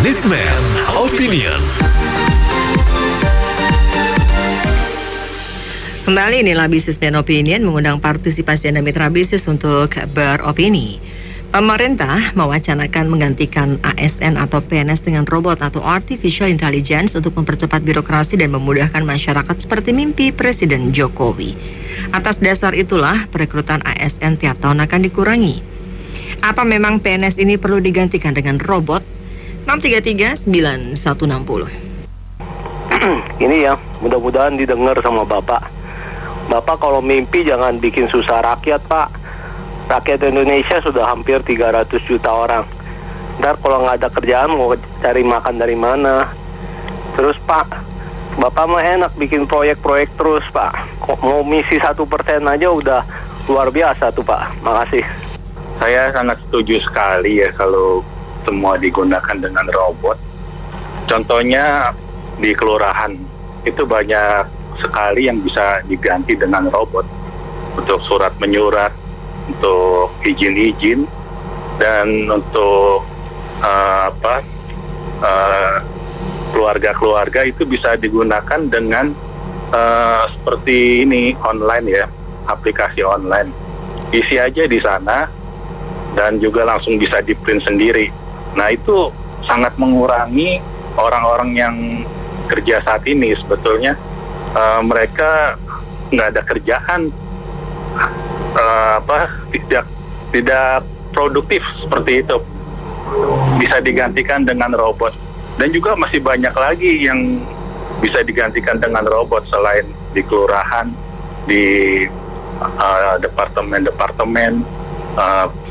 Businessman Opinion. Kembali inilah Businessman Opinion mengundang partisipasi Anda mitra bisnis untuk beropini. Pemerintah mewacanakan menggantikan ASN atau PNS dengan robot atau Artificial Intelligence untuk mempercepat birokrasi dan memudahkan masyarakat seperti mimpi Presiden Jokowi. Atas dasar itulah perekrutan ASN tiap tahun akan dikurangi. Apa memang PNS ini perlu digantikan dengan robot? 633-9160. Ini ya, mudah-mudahan didengar sama Bapak. Bapak kalau mimpi jangan bikin susah rakyat, Pak. Rakyat Indonesia sudah hampir 300 juta orang. Ntar kalau nggak ada kerjaan mau cari makan dari mana? Terus Pak, Bapak mah enak bikin proyek-proyek terus, Pak. Kok mau misi 1% aja udah luar biasa tuh, Pak. Makasih. Saya sangat setuju sekali ya kalau semua digunakan dengan robot. Contohnya di kelurahan itu banyak sekali yang bisa diganti dengan robot untuk surat menyurat, untuk izin-izin, dan untuk keluarga-keluarga itu bisa digunakan dengan seperti ini online ya, aplikasi online. Isi aja di sana dan juga langsung bisa di-print sendiri. Nah itu sangat mengurangi orang-orang yang kerja saat ini. Sebetulnya mereka nggak ada kerjaan, tidak produktif seperti itu. Bisa digantikan dengan robot. Dan juga masih banyak lagi yang bisa digantikan dengan robot selain di kelurahan, di departemen-departemen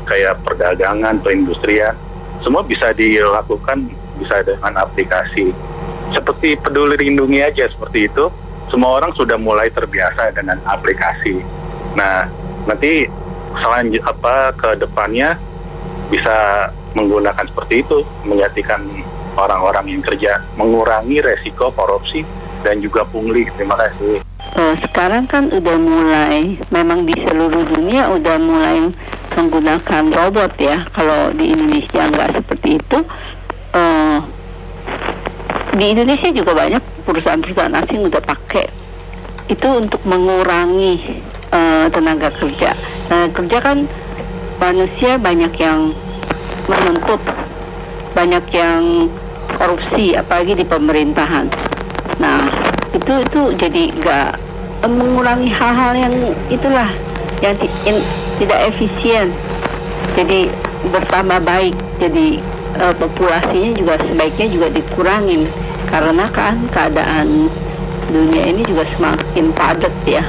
kayak perdagangan, perindustrian. Semua bisa dilakukan bisa dengan aplikasi. Seperti Peduli Lindungi aja seperti itu. Semua orang sudah mulai terbiasa dengan aplikasi. Nah, nanti ke depannya bisa menggunakan seperti itu, menggantikan orang-orang yang kerja, mengurangi resiko korupsi dan juga pungli. Terima kasih. Sekarang kan udah mulai, memang di seluruh dunia udah mulai menggunakan robot ya. Kalau di Indonesia nggak seperti itu. Di Indonesia juga banyak perusahaan-perusahaan asing udah pakai itu untuk mengurangi tenaga kerja. Tenaga kerja kan manusia banyak yang menuntut, banyak yang korupsi, apalagi di pemerintahan. Nah itu jadi nggak mengurangi hal-hal yang itulah yang tidak efisien. Jadi bertambah baik. Jadi populasinya juga sebaiknya juga dikurangin karena kan keadaan dunia ini juga semakin padat ya.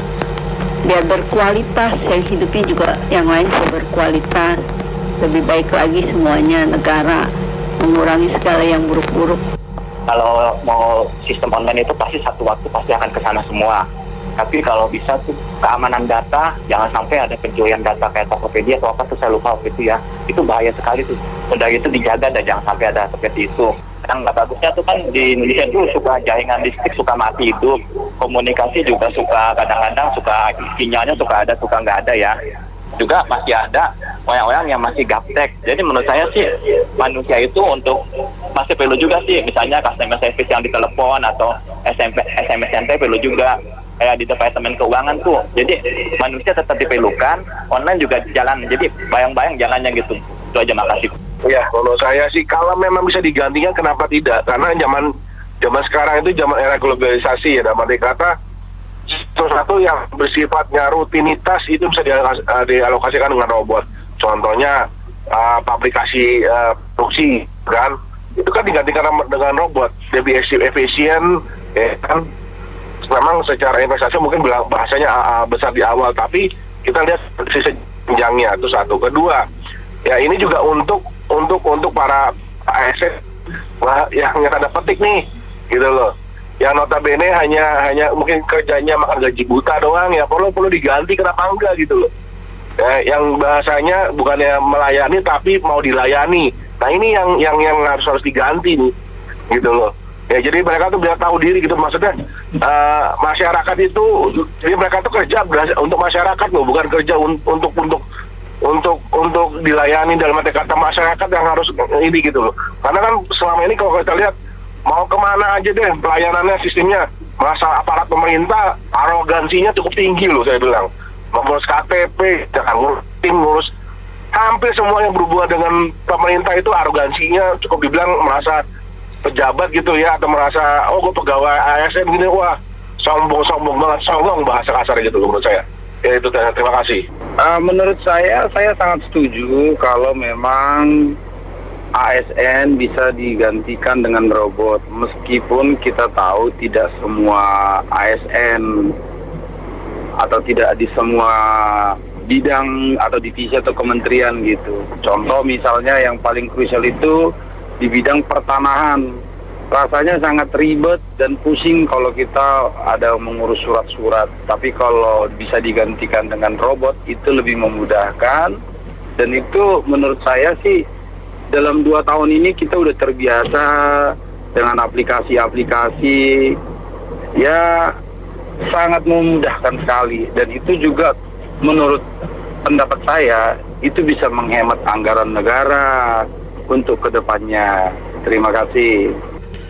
Biar berkualitas, yang hidupnya juga yang lain juga berkualitas, lebih baik lagi semuanya, negara mengurangi segala yang buruk-buruk. Kalau mau sistem online itu pasti satu waktu pasti akan ke sana semua. Tapi kalau bisa tuh keamanan data, jangan sampai ada pencurian data kayak Tokopedia atau apa tuh saya lupa gitu ya. Itu bahaya sekali tuh. Udah itu dijaga dan jangan sampai ada seperti itu. Yang nggak bagusnya tuh kan di Indonesia tuh suka jaringan listrik suka mati hidup. Komunikasi juga suka kadang-kadang suka sinyalnya suka ada suka nggak ada ya. Juga masih ada orang-orang yang masih gaptek. Jadi menurut saya sih manusia itu untuk masih perlu juga sih. Misalnya customer service yang di telepon atau SMS perlu juga. Kayak di departemen keuangan tuh. Jadi manusia tetap diperlukan, online juga jalan. Jadi bayang-bayang jalannya gitu. Itu aja, makasih. Ya, kalau saya sih kalau memang bisa digantikan kenapa tidak? Karena zaman sekarang itu zaman era globalisasi ya, dalam arti kata sesuatu yang bersifatnya rutinitas itu bisa dialokasikan dengan robot. Contohnya aplikasi produksi kan, itu kan digantikan dengan robot, lebih efisien ya kan. Memang secara investasi mungkin bahasanya besar di awal, tapi kita lihat sisi jenjangnya itu satu. Kedua, ya ini juga untuk para ASN yang tanda petik nih, gitu loh. Yang notabene hanya mungkin kerjanya makan gaji buta doang ya, perlu diganti kenapa enggak gitu loh. Ya, yang bahasanya bukannya melayani tapi mau dilayani. Nah ini yang harus diganti nih, gitu loh. Ya jadi mereka tuh biar tahu diri gitu, maksudnya masyarakat itu, jadi mereka tuh kerja untuk masyarakat loh, bukan kerja untuk untuk dilayani dalam arti kata masyarakat yang harus ini gitu loh. Karena kan selama ini kalau kita lihat mau kemana aja deh pelayanannya, sistemnya, masalah aparat pemerintah arogansinya cukup tinggi loh saya bilang. Ngurus KTP, jangan ngurus tim, ngurus hampir semua yang berhubungan dengan pemerintah itu arogansinya cukup dibilang merasa pejabat gitu ya, atau merasa oh gue pegawai ASN gini, wah sombong banget, sombong bahasa kasar gitu loh menurut saya. Ya itu, terima kasih. Menurut saya sangat setuju kalau memang ASN bisa digantikan dengan robot, meskipun kita tahu tidak semua ASN atau tidak di semua bidang atau divisi atau kementerian gitu. Contoh misalnya yang paling krusial itu di bidang pertanahan. Rasanya sangat ribet dan pusing kalau kita ada mengurus surat-surat. Tapi kalau bisa digantikan dengan robot itu lebih memudahkan. Dan itu menurut saya sih dalam 2 tahun ini kita udah terbiasa dengan aplikasi-aplikasi. Ya sangat memudahkan sekali, dan itu juga menurut pendapat saya itu bisa menghemat anggaran negara untuk kedepannya. Terima kasih.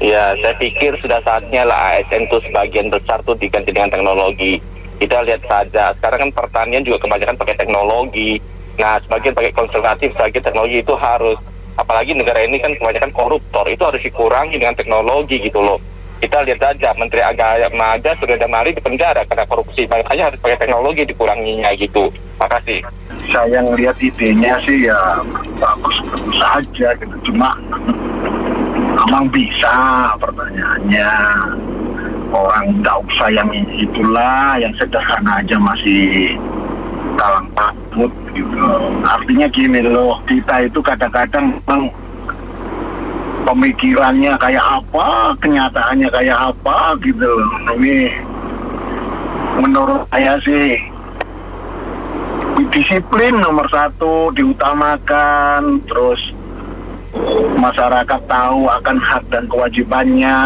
Ya, saya pikir sudah saatnya lah ASN itu sebagian besar tuh diganti dengan teknologi. Kita lihat saja, sekarang kan pertanian juga kebanyakan pakai teknologi. Nah, sebagian pakai konservatif, sebagian teknologi itu harus, apalagi negara ini kan kebanyakan koruptor, itu harus dikurangi dengan teknologi gitu loh. Kita lihat aja, Menteri Agama aja sudah ada mari di penjara karena korupsi. Makanya harus pakai teknologi dikuranginya gitu. Makasih. Saya ngelihat idenya sih ya bagus saja gitu. Cuma emang bisa, pertanyaannya. Orang nggak usah yang itulah, yang sederhana aja masih kalang takut gitu. Artinya gini loh, kita itu kadang-kadang memang pemikirannya kayak apa, kenyataannya kayak apa gitu. Ini menurut saya sih disiplin nomor 1 diutamakan, terus masyarakat tahu akan hak dan kewajibannya.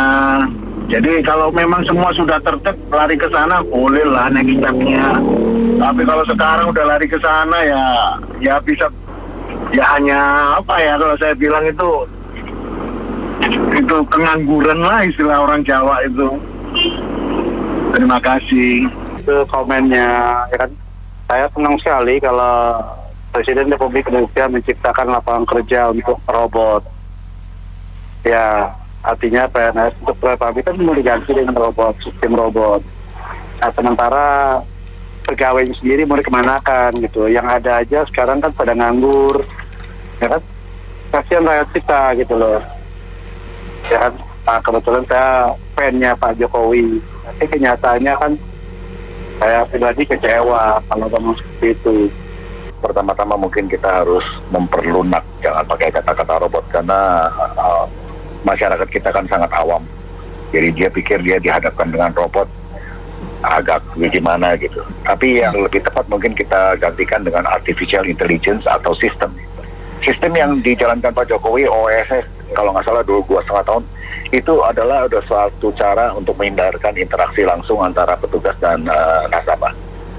Jadi kalau memang semua sudah tertib, lari ke sana bolehlah next step-nya. Tapi kalau sekarang udah lari ke sana ya bisa, ya hanya apa ya, kalau saya bilang itu pengangguran lah istilah orang Jawa itu. Terima kasih. Itu komennya, ya kan. Saya senang sekali kalau Presiden Republik Indonesia menciptakan lapangan kerja untuk robot. Ya, artinya PNS untuk kereta api kan mau diganti dengan robot, sistem robot. Nah, sementara pegawainya sendiri mau dikemanakan gitu. Yang ada aja sekarang kan pada nganggur, ya kan. Kasihan rakyat kita gitu loh. Ya kan, nah, kebetulan saya fan-nya Pak Jokowi. Tapi kenyataannya kan saya pribadi kecewa kalau ngomong seperti itu. Pertama-tama mungkin kita harus memperlunak, jangan pakai kata-kata robot, karena masyarakat kita kan sangat awam. Jadi dia pikir dia dihadapkan dengan robot agak gimana gitu. Tapi yang lebih tepat mungkin kita gantikan dengan artificial intelligence atau sistem yang dijalankan Pak Jokowi, OSS kalau nggak salah 2,5 tahun, itu adalah udah suatu cara untuk menghindarkan interaksi langsung antara petugas dan nasabah.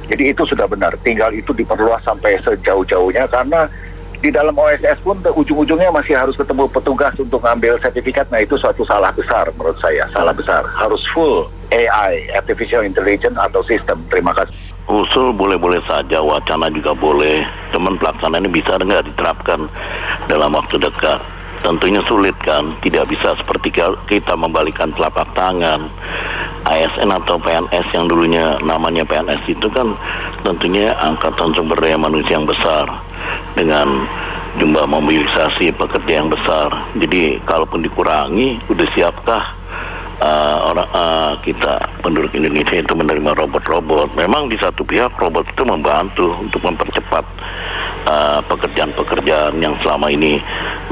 Jadi itu sudah benar, tinggal itu diperluas sampai sejauh-jauhnya, karena di dalam OSS pun ujung-ujungnya masih harus ketemu petugas untuk ngambil sertifikat. Nah itu suatu salah besar menurut saya, salah besar. Harus full AI, artificial intelligence atau sistem. Terima kasih. Usul boleh-boleh saja, wacana juga boleh, cuman pelaksanaannya bisa nggak diterapkan dalam waktu dekat? Tentunya sulit kan, tidak bisa seperti kita membalikan telapak tangan. ASN atau PNS yang dulunya namanya PNS itu kan tentunya angkatan sumber daya manusia yang besar dengan jumlah mobilisasi pekerja yang besar. Jadi kalaupun dikurangi, udah siapkah kita penduduk Indonesia itu menerima robot-robot? Memang di satu pihak robot itu membantu untuk mempercepat pekerjaan-pekerjaan yang selama ini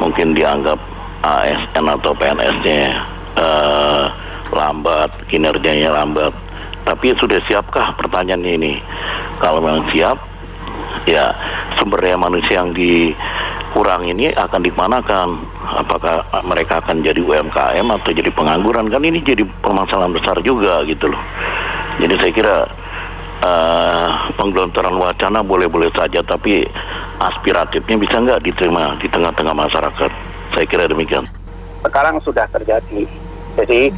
mungkin dianggap ASN atau PNS-nya lambat, kinerjanya lambat. Tapi sudah siapkah, pertanyaannya ini? Kalau memang siap, ya sumber daya manusia yang dikurang ini akan dimanakan? Apakah mereka akan jadi UMKM atau jadi pengangguran? Kan ini jadi permasalahan besar juga gitu loh. Jadi saya kira penggelontoran wacana boleh-boleh saja, tapi aspiratifnya bisa nggak diterima di tengah-tengah masyarakat? Saya kira demikian. Sekarang sudah terjadi. Jadi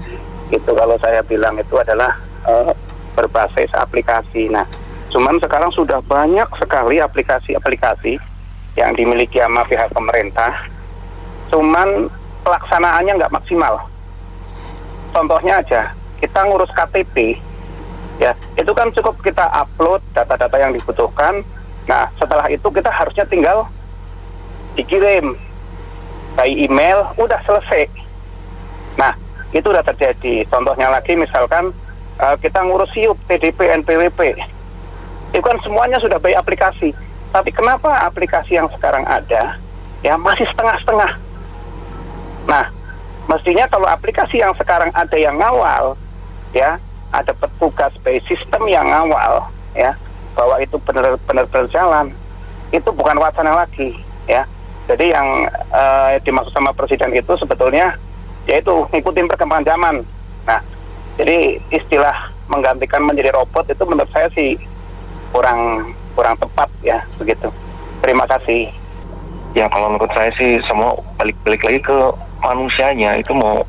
itu kalau saya bilang itu adalah berbasis aplikasi. Nah, cuman sekarang sudah banyak sekali aplikasi-aplikasi yang dimiliki sama pihak pemerintah. Cuman pelaksanaannya nggak maksimal. Contohnya aja, kita ngurus KTP, ya itu kan cukup kita upload data-data yang dibutuhkan. Nah, setelah itu kita harusnya tinggal dikirim by email, udah selesai. Nah, itu udah terjadi. Contohnya lagi misalkan kita ngurus SIUP, TDP, NPWP. Itu kan semuanya sudah by aplikasi. Tapi kenapa aplikasi yang sekarang ada ya masih setengah-setengah? Nah, mestinya kalau aplikasi yang sekarang ada yang ngawal, ya ada petugas by sistem yang ngawal, ya bahwa itu benar-benar berjalan. Itu bukan wacana lagi, ya. Jadi yang dimaksud sama presiden itu sebetulnya yaitu ngikutin perkembangan zaman. Nah, jadi istilah menggantikan menjadi robot itu menurut saya sih kurang tepat ya, begitu. Terima kasih. Ya kalau menurut saya sih semua balik lagi ke manusianya, itu mau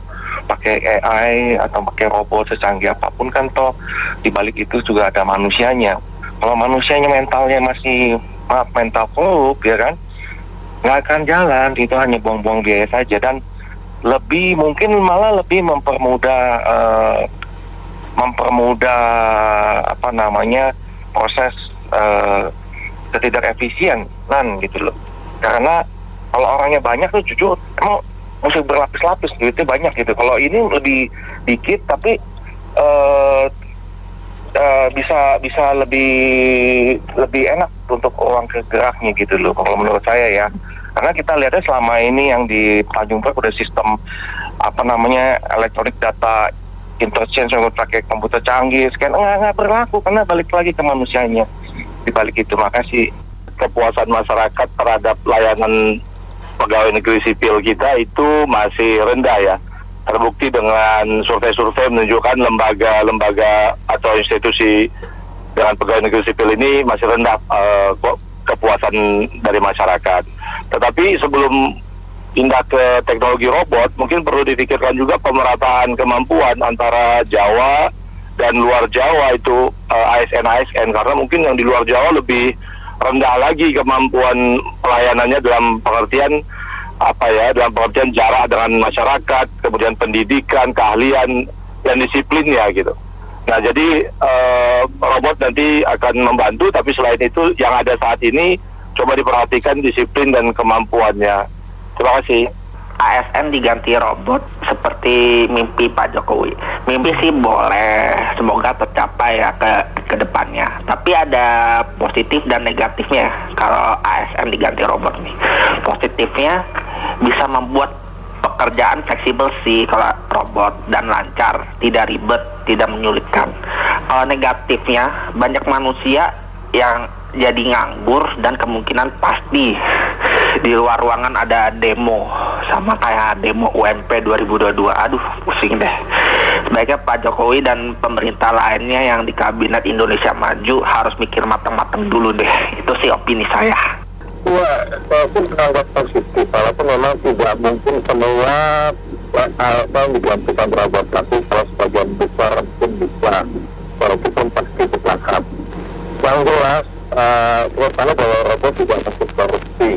pakai AI atau pakai robot secanggih apapun kan toh di balik itu juga ada manusianya. Kalau manusianya mentalnya masih mental klub ya kan, nggak akan jalan, itu hanya buang-buang biaya saja dan mungkin malah lebih mempermudah proses ketidakefisienan gitu loh. Karena kalau orangnya banyak tuh jujur emang mesti berlapis-lapis duitnya banyak gitu. Kalau ini lebih dikit tapi bisa lebih enak untuk uang geraknya gitu loh kalau menurut saya ya. Karena kita lihatnya selama ini yang di Tanjung Priok udah sistem electronic data interchange yang pakai komputer canggih, scan nggak berlaku karena balik lagi ke manusianya di balik itu. Makasih. Kepuasan masyarakat terhadap layanan pegawai negeri sipil kita itu masih rendah ya. Terbukti dengan survei-survei menunjukkan lembaga atau institusi dengan pegawai negeri sipil ini masih rendah kepuasan dari masyarakat. Tetapi sebelum pindah ke teknologi robot, mungkin perlu dipikirkan juga pemerataan kemampuan antara Jawa dan luar Jawa itu ASN karena mungkin yang di luar Jawa lebih rendah lagi kemampuan pelayanannya dalam pengertian jarak dengan masyarakat, kemudian pendidikan, keahlian dan disiplin ya gitu. Nah jadi robot nanti akan membantu, tapi selain itu yang ada saat ini coba diperhatikan disiplin dan kemampuannya. Terima kasih. ASN diganti robot seperti mimpi Pak Jokowi. Mimpi sih boleh, semoga tercapai ya ke depannya. Tapi ada positif dan negatifnya kalau ASN diganti robot nih. Positifnya bisa membuat pekerjaan fleksibel sih kalau robot dan lancar, tidak ribet, tidak menyulitkan. Kalau negatifnya banyak manusia yang jadi nganggur dan kemungkinan pasti di luar ruangan ada demo sama kayak demo UMP 2022. Aduh, pusing deh. Sebaiknya Pak Jokowi dan pemerintah lainnya yang di Kabinet Indonesia Maju harus mikir matang-matang dulu deh. Itu sih opini saya. Saya pun menganggap positif, walaupun memang tidak mungkin semua digantikan robot, tapi kalau sebagian besar mungkin bisa, walaupun pasti berlengkap. Yang jelas, kita tahu bahwa robot tidak takut korupsi,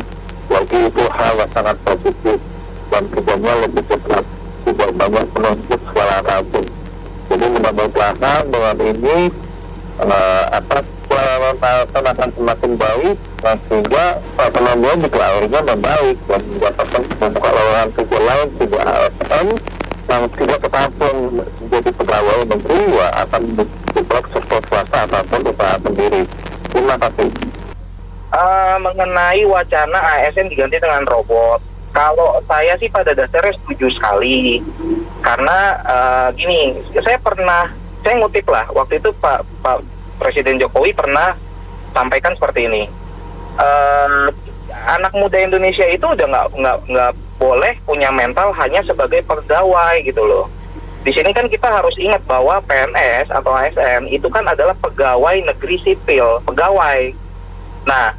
jadi itu hal yang sangat positif dan kerjanya lebih cepat, tidak banyak menuntut segala apapun. Jadi mudah-mudahan dengan ini pelayanan akan semakin baik dan sehingga penemuan juga akhirnya membaik dan mendapatkan membuka lowongan kerja lain sehingga ASN yang tidak ketahuan menjadi pegawai negeri akan diblok sektor swasta ataupun usaha sendiri. Terima kasih. Mengenai wacana ASN diganti dengan robot, kalau saya sih pada dasarnya setuju sekali. Karena gini, saya ngutip lah, waktu itu Pak Presiden Jokowi pernah sampaikan seperti ini. Anak muda Indonesia itu udah nggak boleh punya mental hanya sebagai pegawai gitu loh. Di sini kan kita harus ingat bahwa PNS atau ASN itu kan adalah pegawai negeri sipil, pegawai. Nah,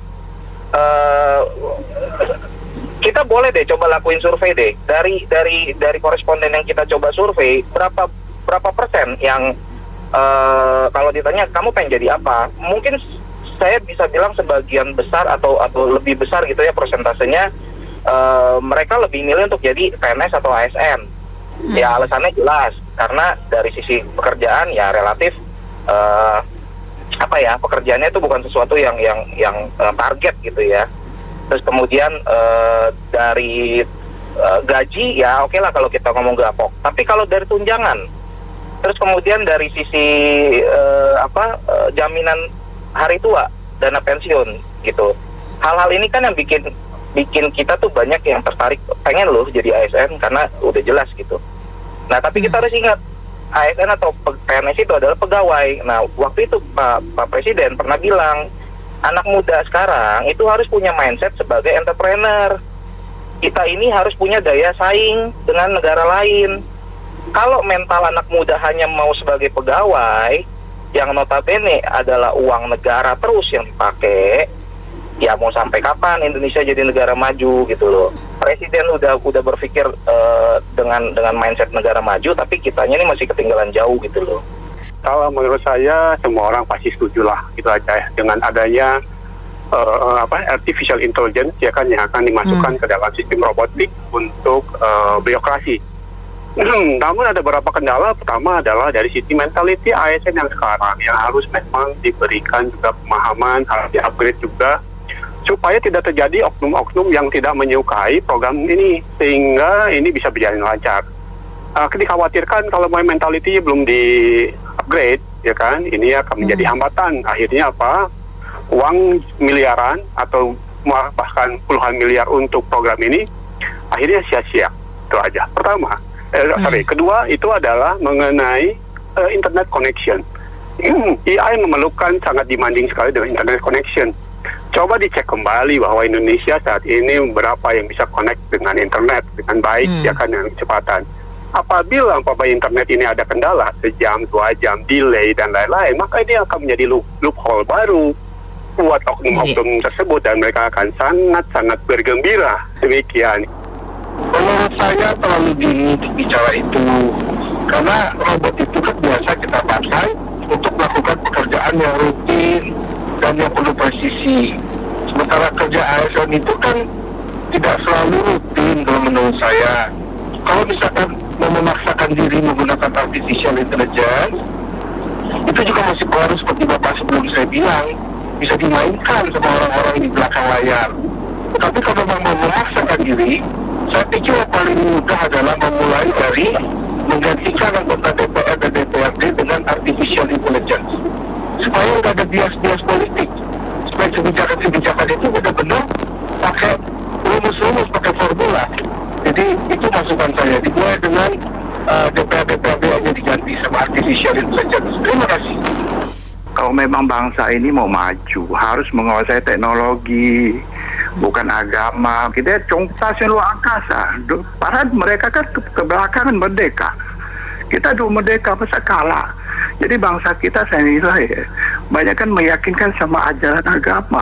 kita boleh deh coba lakuin survei deh dari koresponden yang kita coba survei, berapa persen yang kalau ditanya kamu pengen jadi apa, mungkin saya bisa bilang sebagian besar atau lebih besar gitu ya persentasenya, mereka lebih milih untuk jadi PNS atau ASN. Ya alasannya jelas, karena dari sisi pekerjaan ya relatif pekerjaannya itu bukan sesuatu yang target gitu ya. Terus kemudian dari gaji ya oke lah kalau kita ngomong gapok. Tapi kalau dari tunjangan, terus kemudian dari sisi jaminan hari tua, dana pensiun gitu. Hal-hal ini kan yang bikin kita tuh banyak yang tertarik pengen loh jadi ASN karena udah jelas gitu. Nah tapi kita harus ingat, ASN atau PNS itu adalah pegawai. Nah waktu itu Pak Presiden pernah bilang, anak muda sekarang itu harus punya mindset sebagai entrepreneur. Kita ini harus punya daya saing dengan negara lain. Kalau mental anak muda hanya mau sebagai pegawai, yang notabene adalah uang negara terus yang dipakai, ya mau sampai kapan Indonesia jadi negara maju gitu loh. Presiden udah berpikir dengan mindset negara maju, tapi kitanya ini masih ketinggalan jauh gitu loh. Kalau menurut saya semua orang pasti setuju lah gitu aja dengan adanya artificial intelligence ya kan yang akan dimasukkan ke dalam sistem robotik untuk birokrasi. Namun ada beberapa kendala. Pertama adalah dari sisi mentality ASN yang sekarang yang harus memang diberikan juga pemahaman, harus di-upgrade juga supaya tidak terjadi oknum-oknum yang tidak menyukai program ini sehingga ini bisa berjalan lancar. Dikhawatirkan kalau mentality belum di-upgrade ya kan, ini akan menjadi hambatan. Akhirnya apa? Uang miliaran atau bahkan puluhan miliar untuk program ini akhirnya sia-sia. Itu aja. Pertama. Kedua itu adalah mengenai internet connection. AI memerlukan sangat demanding sekali dengan internet connection. Coba dicek kembali bahwa Indonesia saat ini berapa yang bisa connect dengan internet dengan baik ya kan, dengan kecepatan. Apabila internet ini ada kendala, sejam, 2 jam, delay dan lain-lain, maka ini akan menjadi loophole baru buat oknum-oknum tersebut dan mereka akan sangat-sangat bergembira. Demikian. Menurut saya terlalu dini untuk bicara itu, karena robot itu kan biasa kita pakai untuk melakukan pekerjaan yang rutin dan yang perlu presisi. Sementara kerja ASN itu kan tidak selalu rutin kalau menurut saya. Kalau misalkan mau memaksakan diri menggunakan artificial intelligence, itu juga masih pengaruh seperti Bapak sebelum saya bilang, bisa dimainkan sama orang-orang di belakang layar. Tapi kalau memang mau memaksakan diri, saya pikir yang paling mudah adalah memulai dari menggantikan anggota DPR dan DPRD dengan artificial intelligence. Supaya nggak ada bias-bias politik. Supaya kebijakan-kebijakan itu benar-benar pakai rumus-rumus, pakai formula. Jadi itu masukan saya. Dimulai dengan DPR-DPRD aja diganti sama artificial intelligence. Terima kasih. Kalau memang bangsa ini mau maju, harus menguasai teknologi, bukan agama. Kita stasiun luar angkasa. Padahal mereka kan kebelakangan merdeka. Kita dulu merdeka, masa kalah. Jadi bangsa kita saya nilai banyak kan meyakinkan sama ajaran agama.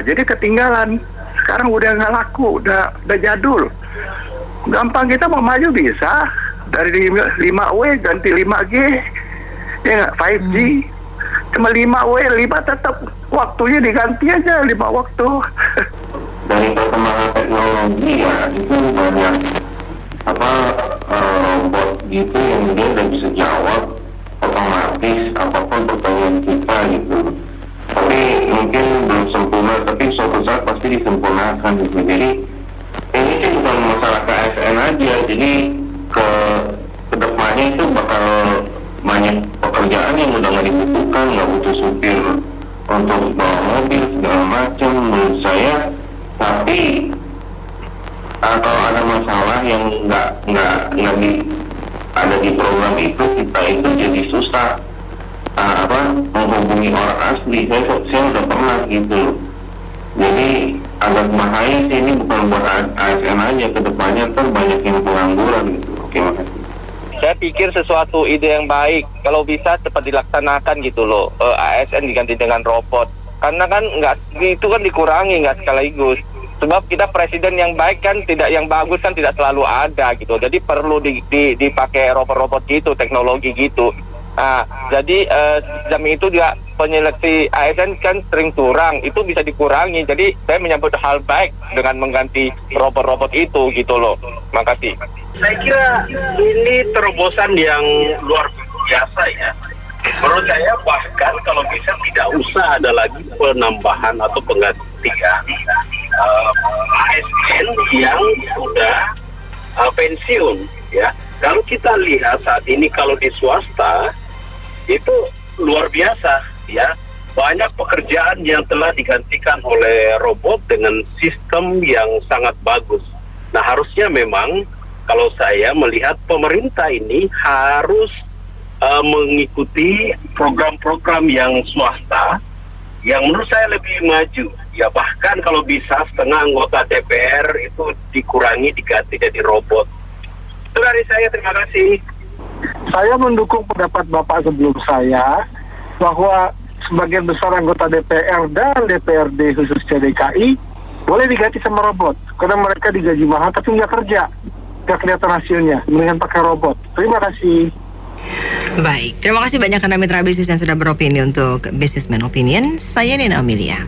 Jadi ketinggalan. Sekarang udah nggak laku, udah jadul. Gampang kita mau maju bisa. Dari 5W ganti 5G, ya nggak 5G. Cuma 5W, 5 tetap waktunya diganti aja 5 waktu. Dari perkembangan teknologi ya itu banyak robot gitu yang dia udah bisa jawab otomatis apapun pertanyaan kita gitu. Tapi mungkin belum sempurna, tapi suatu saat pasti disempurnakan gitu. Jadi ini sih bukan masalah ke ASN aja, jadi ke depannya itu bakal banyak pekerjaan yang udah nggak dibutuhkan, nggak butuh supir untuk bawa mobil segala macam menurut saya. Tapi kalau ada masalah yang nggak ada di program itu, kita itu jadi susah menghubungi orang asli. Saya udah pernah gitu. Jadi agak bahaya sih, ini bukan buat ASN aja, kedepannya kan banyak yang pengangguran gitu. Oke, makasih. Saya pikir sesuatu ide yang baik kalau bisa cepat dilaksanakan gitu loh. ASN diganti dengan robot Karena kan itu kan dikurangi, nggak sekaligus. Sebab kita presiden yang baik kan tidak, yang bagus kan tidak selalu ada gitu. Jadi perlu dipakai robot-robot gitu, teknologi gitu. Nah, jadi jam itu juga penyeleksi ASN kan sering curang, itu bisa dikurangi. Jadi saya menyambut hal baik dengan mengganti robot-robot itu gitu loh. Makasih. Saya kira ini terobosan yang luar biasa ya. Menurut saya bahkan kalau bisa tidak usah ada lagi penambahan atau penggantian ASN yang sudah pensiun ya. Kalau kita lihat saat ini kalau di swasta itu luar biasa ya. Banyak pekerjaan yang telah digantikan oleh robot dengan sistem yang sangat bagus. Nah, harusnya memang kalau saya melihat pemerintah ini harus mengikuti program-program yang swasta yang menurut saya lebih maju. Ya bahkan kalau bisa setengah anggota DPR itu dikurangi, diganti jadi robot. Itu dari saya, terima kasih. Saya mendukung pendapat Bapak sebelum saya bahwa sebagian besar anggota DPR dan DPRD khususnya DKI boleh diganti sama robot karena mereka digaji mahal tapi nggak kerja, nggak kelihatan hasilnya, mendingan pakai robot. Terima kasih. Baik, terima kasih banyak karena mitra bisnis yang sudah beropini untuk Businessman Opinion. Saya Nina Amelia.